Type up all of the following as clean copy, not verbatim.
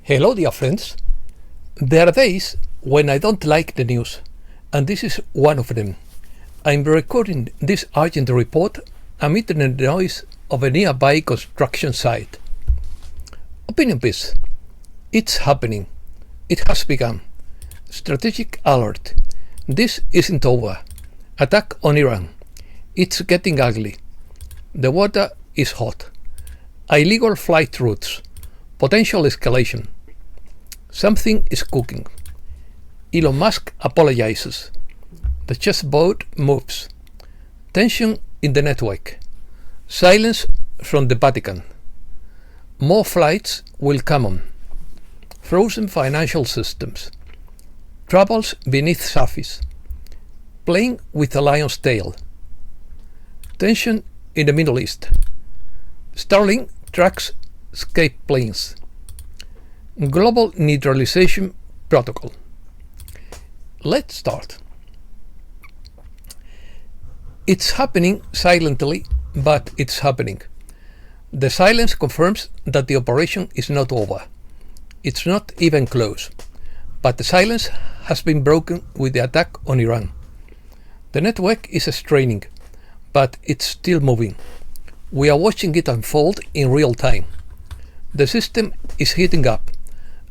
Hello, dear friends. There are days when I don't like the news, and this is one of them. I'm recording this urgent report amid the noise of a nearby construction site. Opinion piece. It's happening. It has begun. Strategic alert. This isn't over. Attack on Iran. It's getting ugly. The water is hot. Illegal flight routes. Potential escalation. Something is cooking. Elon Musk apologizes. The chessboard moves. Tension in the network. Silence from the Vatican. More flights will come on. Frozen financial systems. Troubles beneath surface. Playing with a lion's tail. Tension in the Middle East. Starlink tracks escape planes. Global neutralization protocol. Let's start. It's happening silently, but it's happening. The silence confirms that the operation is not over. It's not even close. But the silence has been broken with the attack on Iran. The network is straining, but it's still moving. We are watching it unfold in real time. The system is heating up,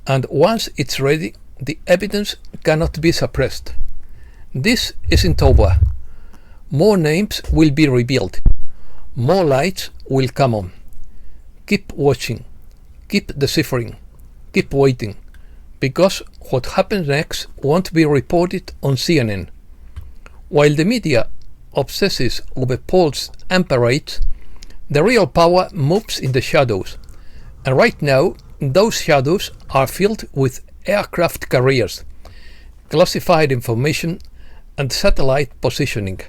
and once it's ready, the evidence cannot be suppressed. This isn't over. More names will be revealed. More lights will come on. Keep watching. Keep deciphering. Keep waiting. Because what happens next won't be reported on CNN. While the media obsesses over polls and parades, the real power moves in the shadows. And right now, those shadows are filled with aircraft carriers, classified information, and satellite positioning.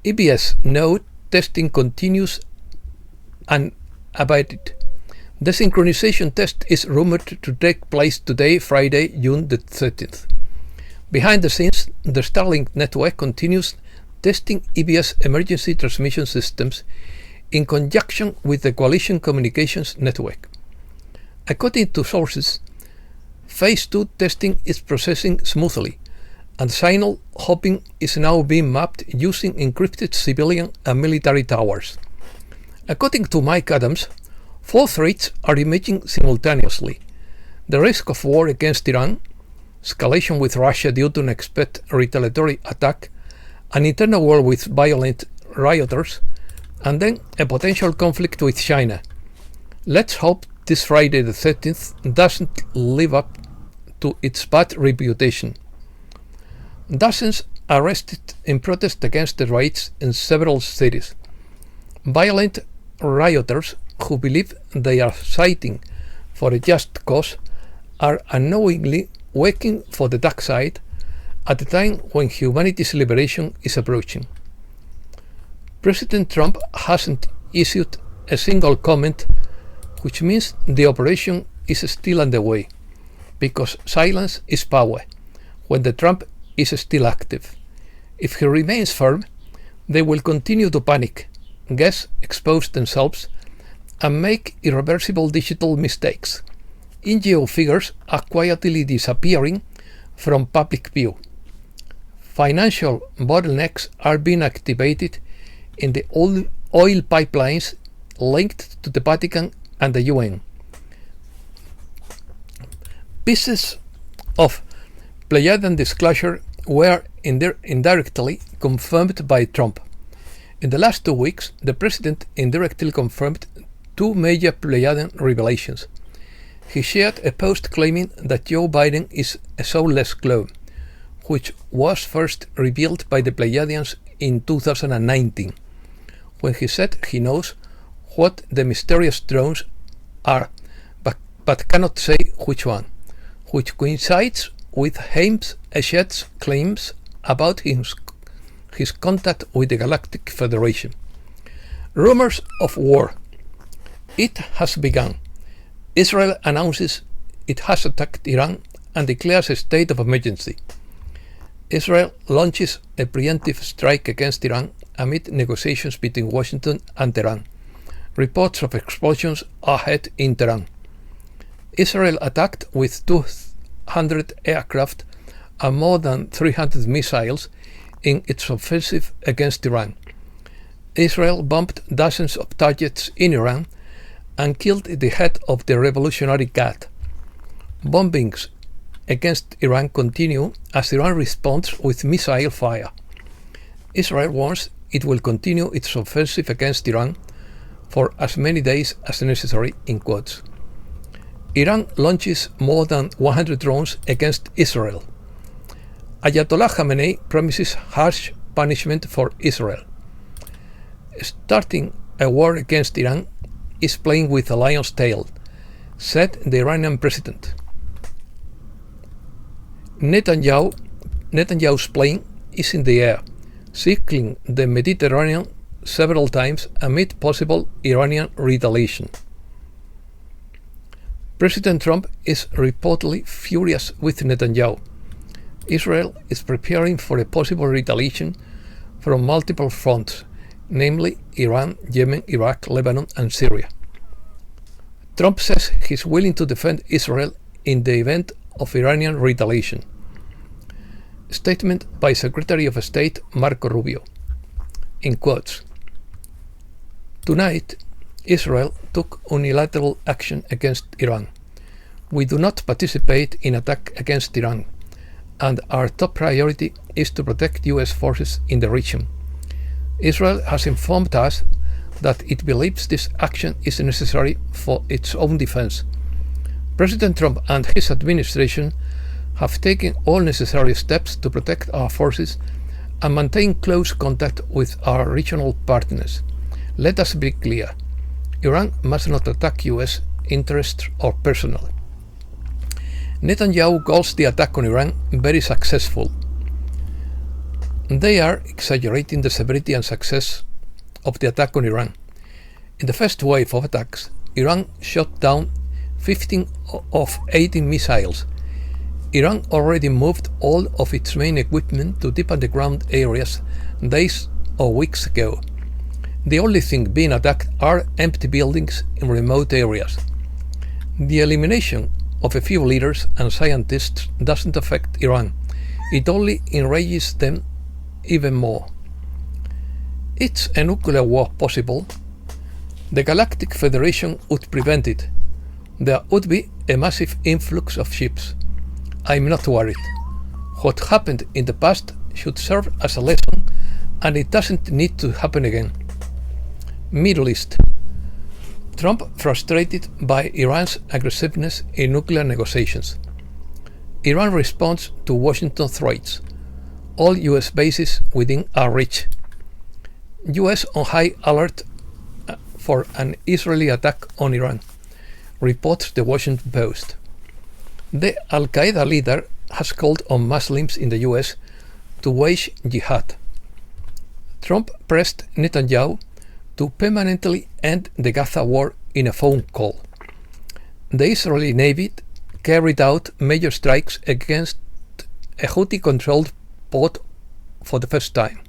EBS node testing continues unabated. The synchronization test is rumored to take place today, Friday, June the 13th. Behind the scenes, the Starlink network continues testing EBS emergency transmission systems in conjunction with the Coalition Communications Network. According to sources, Phase 2 testing is processing smoothly, and signal hopping is now being mapped using encrypted civilian and military towers. According to Mike Adams, 4 threats are emerging simultaneously: the risk of war against Iran, escalation with Russia due to an expected retaliatory attack, an internal war with violent rioters, and then a potential conflict with China. Let's hope this Friday the 13th doesn't live up to its bad reputation. Dozens arrested in protest against the raids in several cities. Violent rioters who believe they are fighting for a just cause are unknowingly working for the dark side at a time when humanity's liberation is approaching. President Trump hasn't issued a single comment, which means the operation is still underway, because silence is power when the Trump is still active. If he remains firm, they will continue to panic, guess, expose themselves, and make irreversible digital mistakes. NGO figures are quietly disappearing from public view. Financial bottlenecks are being activated in the oil pipelines linked to the Vatican and the UN. Pieces of Pleiadian disclosure were indirectly confirmed by Trump. In the last 2 weeks, the president indirectly confirmed 2 major Pleiadian revelations. He shared a post claiming that Joe Biden is a soulless clone, which was first revealed by the Pleiadians in 2019, when he said he knows what the mysterious drones are, but cannot say which one, which coincides with James Echet's claims about his contact with the Galactic Federation. Rumors of war. It has begun. Israel announces it has attacked Iran and declares a state of emergency. Israel launches a preemptive strike against Iran amid negotiations between Washington and Tehran. Reports of explosions are ahead in Tehran. Israel attacked with 200 aircraft and more than 300 missiles in its offensive against Iran. Israel bombed dozens of targets in Iran and killed the head of the Revolutionary Guard. Bombings against Iran continue as Iran responds with missile fire. Israel warns it will continue its offensive against Iran for as many days as necessary, in quotes. Iran launches more than 100 drones against Israel. Ayatollah Khamenei promises harsh punishment for Israel. Starting a war against Iran is playing with a lion's tail, said the Iranian president. Netanyahu's plane is in the air, circling the Mediterranean several times amid possible Iranian retaliation. President Trump is reportedly furious with Netanyahu. Israel is preparing for a possible retaliation from multiple fronts, namely Iran, Yemen, Iraq, Lebanon, and Syria. Trump says he's willing to defend Israel in the event of Iranian retaliation. Statement by Secretary of State Marco Rubio. In quotes, "Tonight, Israel took unilateral action against Iran. We do not participate in attack against Iran, and our top priority is to protect US forces in the region. Israel has informed us that it believes this action is necessary for its own defense. President Trump and his administration have taken all necessary steps to protect our forces and maintain close contact with our regional partners. Let us be clear, Iran must not attack US interests or personnel." Netanyahu calls the attack on Iran very successful. They are exaggerating the severity and success of the attack on Iran. In the first wave of attacks, Iran shot down 15 of 18 missiles. Iran already moved all of its main equipment to deep underground areas days or weeks ago. The only thing being attacked are empty buildings in remote areas. The elimination of a few leaders and scientists doesn't affect Iran. It only enrages them even more. Is a nuclear war possible? The Galactic Federation would prevent it. There would be a massive influx of ships. I'm not worried. What happened in the past should serve as a lesson, and it doesn't need to happen again. Middle East. Trump frustrated by Iran's aggressiveness in nuclear negotiations. Iran responds to Washington threats. All US bases within our reach. US on high alert for an Israeli attack on Iran, reports the Washington Post. The Al-Qaeda leader has called on Muslims in the US to wage jihad. Trump pressed Netanyahu to permanently end the Gaza war in a phone call. The Israeli Navy carried out major strikes against a Houthi-controlled port for the first time.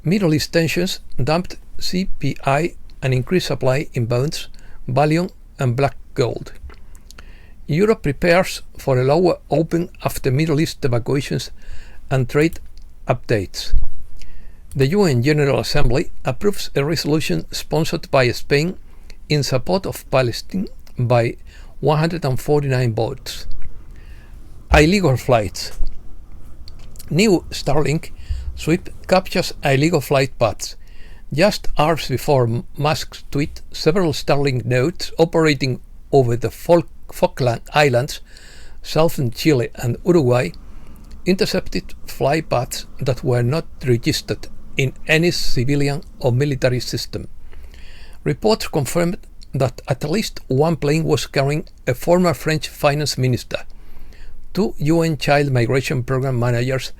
Middle East tensions dumped CPI and increased supply in bonds, bullion, and black gold. Europe prepares for a lower open after Middle East evacuations and trade updates. The UN General Assembly approves a resolution sponsored by Spain in support of Palestine by 149 votes. Illegal flights. New Starlink sweep captures illegal flight paths. Just hours before Musk's tweet, several Starlink nodes operating over the Falkland Islands, southern Chile and Uruguay, intercepted flight paths that were not registered in any civilian or military system. Reports confirmed that at least one plane was carrying a former French finance minister, 2 UN Child Migration Program managers,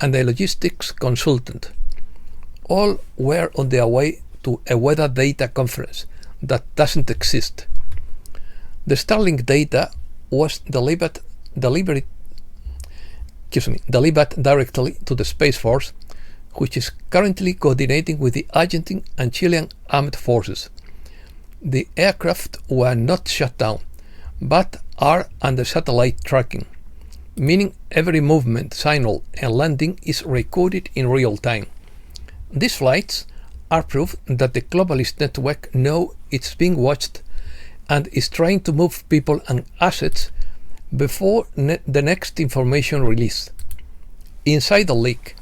and a logistics consultant. All were on their way to a weather data conference that doesn't exist. The Starlink data was delivered directly to the Space Force, which is currently coordinating with the Argentine and Chilean armed forces. The aircraft were not shut down, but are under satellite tracking, meaning every movement, signal, and landing is recorded in real time. These flights are proof that the globalist network knows it's being watched and is trying to move people and assets before the next information release. Inside the leak,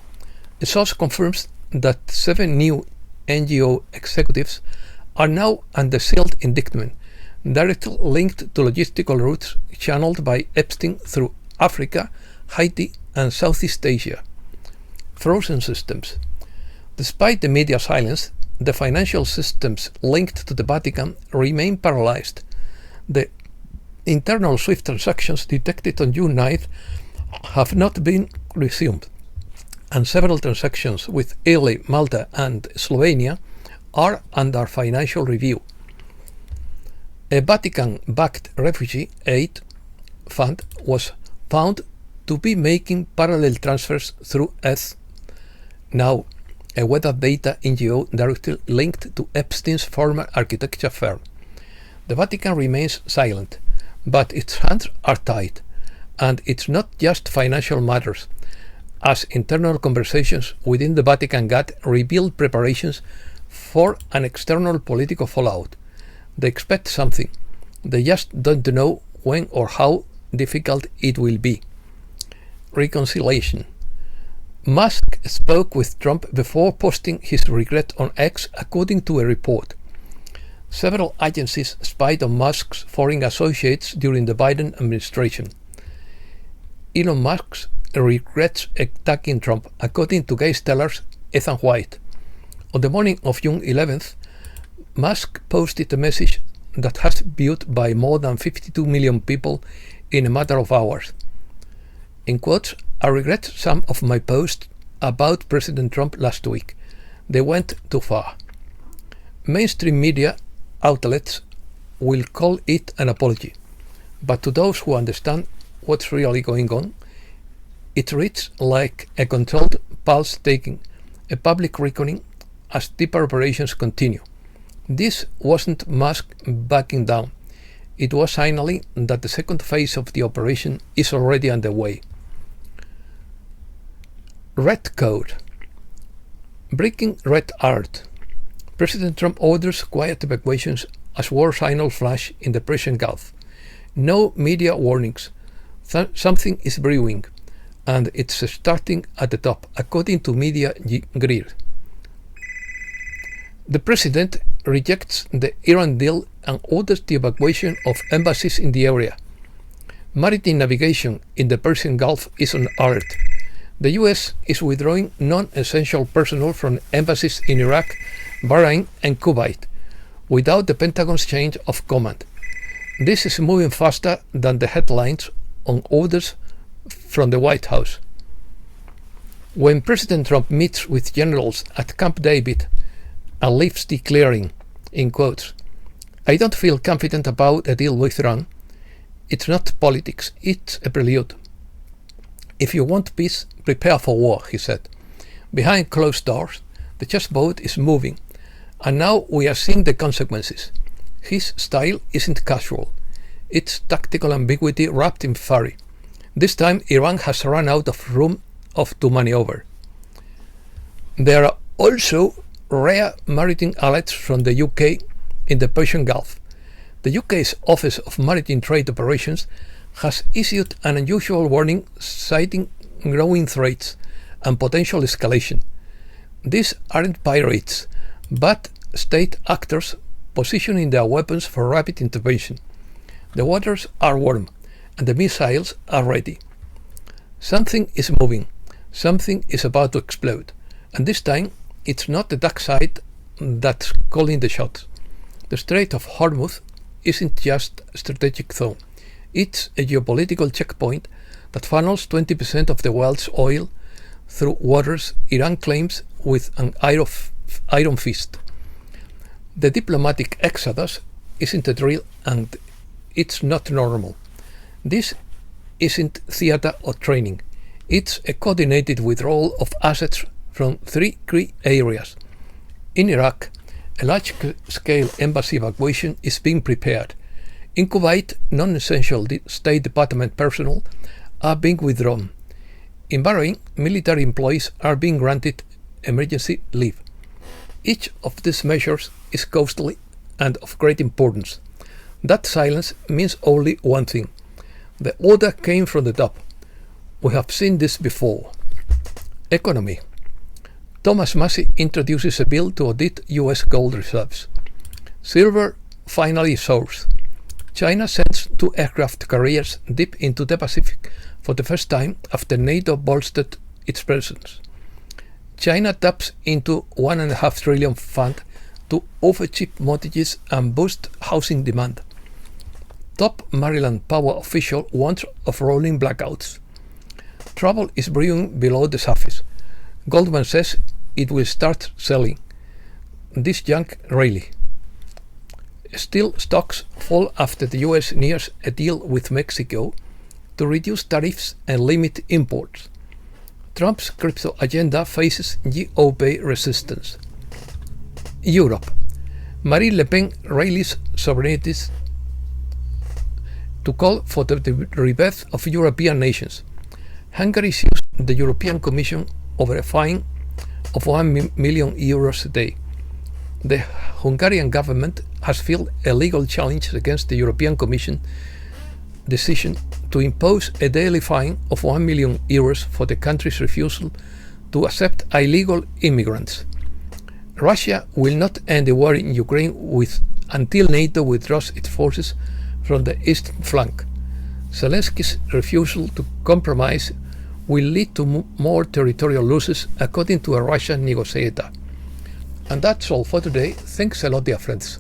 a source confirms that 7 new NGO executives are now under sealed indictment, directly linked to logistical routes channeled by Epstein through Africa, Haiti, and Southeast Asia. Frozen systems. Despite the media silence, the financial systems linked to the Vatican remain paralyzed. The internal SWIFT transactions detected on June 9th have not been resumed, and several transactions with Italy, Malta, and Slovenia are under financial review. A Vatican-backed refugee aid fund was found to be making parallel transfers through ETH, now a weather data NGO directly linked to Epstein's former architecture firm. The Vatican remains silent, but its hands are tied, and it's not just financial matters, as internal conversations within the Vatican GATT revealed preparations for an external political fallout. They expect something. They just don't know when or how difficult it will be. Reconciliation. Musk spoke with Trump before posting his regret on X, according to a report. Several agencies spied on Musk's foreign associates during the Biden administration. Elon Musk regrets attacking Trump, according to Gay Stellar's Ethan White. On the morning of June 11th, Musk posted a message that has been viewed by more than 52 million people in a matter of hours. In quotes, "I regret some of my posts about President Trump last week. They went too far." Mainstream media outlets will call it an apology, but to those who understand what's really going on, it reads like a controlled pulse taking, a public reckoning as deeper operations continue. This wasn't Musk backing down. It was signaling that the second phase of the operation is already underway. Red Code. Breaking Red Alert. President Trump orders quiet evacuations as war signals flash in the Persian Gulf. No media warnings. Something is brewing, and it's starting at the top, according to Media Greer. The president rejects the Iran deal and orders the evacuation of embassies in the area. Maritime navigation in the Persian Gulf is on alert. The US is withdrawing non-essential personnel from embassies in Iraq, Bahrain, and Kuwait, without the Pentagon's change of command. This is moving faster than the headlines on orders from the White House. When President Trump meets with generals at Camp David and leaves declaring, in quotes, "I don't feel confident about a deal with Iran. It's not politics, it's a prelude. If you want peace, prepare for war," he said. Behind closed doors, the chessboard is moving, and now we are seeing the consequences. His style isn't casual. It's tactical ambiguity wrapped in fury. This time, Iran has run out of room to maneuver. There are also rare maritime alerts from the UK in the Persian Gulf. The UK's Office of Maritime Trade Operations has issued an unusual warning citing growing threats and potential escalation. These aren't pirates, but state actors positioning their weapons for rapid intervention. The waters are warm, and the missiles are ready. Something is moving, something is about to explode, and this time it's not the dark side that's calling the shots. The Strait of Hormuz isn't just a strategic zone. It's a geopolitical checkpoint that funnels 20% of the world's oil through waters Iran claims with an iron fist. The diplomatic exodus isn't a drill, and it's not normal. This isn't theater or training. It's a coordinated withdrawal of assets from 3 key areas. In Iraq, a large-scale embassy evacuation is being prepared. In Kuwait, non-essential State Department personnel are being withdrawn. In Bahrain, military employees are being granted emergency leave. Each of these measures is costly and of great importance. That silence means only one thing. The order came from the top. We have seen this before. Economy. Thomas Massie introduces a bill to audit US gold reserves. Silver finally soars. China sends 2 aircraft carriers deep into the Pacific for the first time after NATO bolstered its presence. China taps into $1.5 trillion fund to offer cheap mortgages and boost housing demand. Top Maryland power official warns of rolling blackouts. Trouble is brewing below the surface. Goldman says it will start selling this junk really. Steel stocks fall after the US nears a deal with Mexico to reduce tariffs and limit imports. Trump's crypto agenda faces GOP resistance. Europe. Marine Le Pen rallies sovereignties to call for the rebirth of European nations. Hungary sues the European Commission over a fine of €1 million a day. The Hungarian government has filed a legal challenge against the European Commission decision to impose a daily fine of €1 million for the country's refusal to accept illegal immigrants. Russia will not end the war in Ukraine until NATO withdraws its forces from the eastern flank. Zelensky's refusal to compromise will lead to more territorial losses, according to a Russian negotiator. And that's all for today. Thanks a lot, dear friends.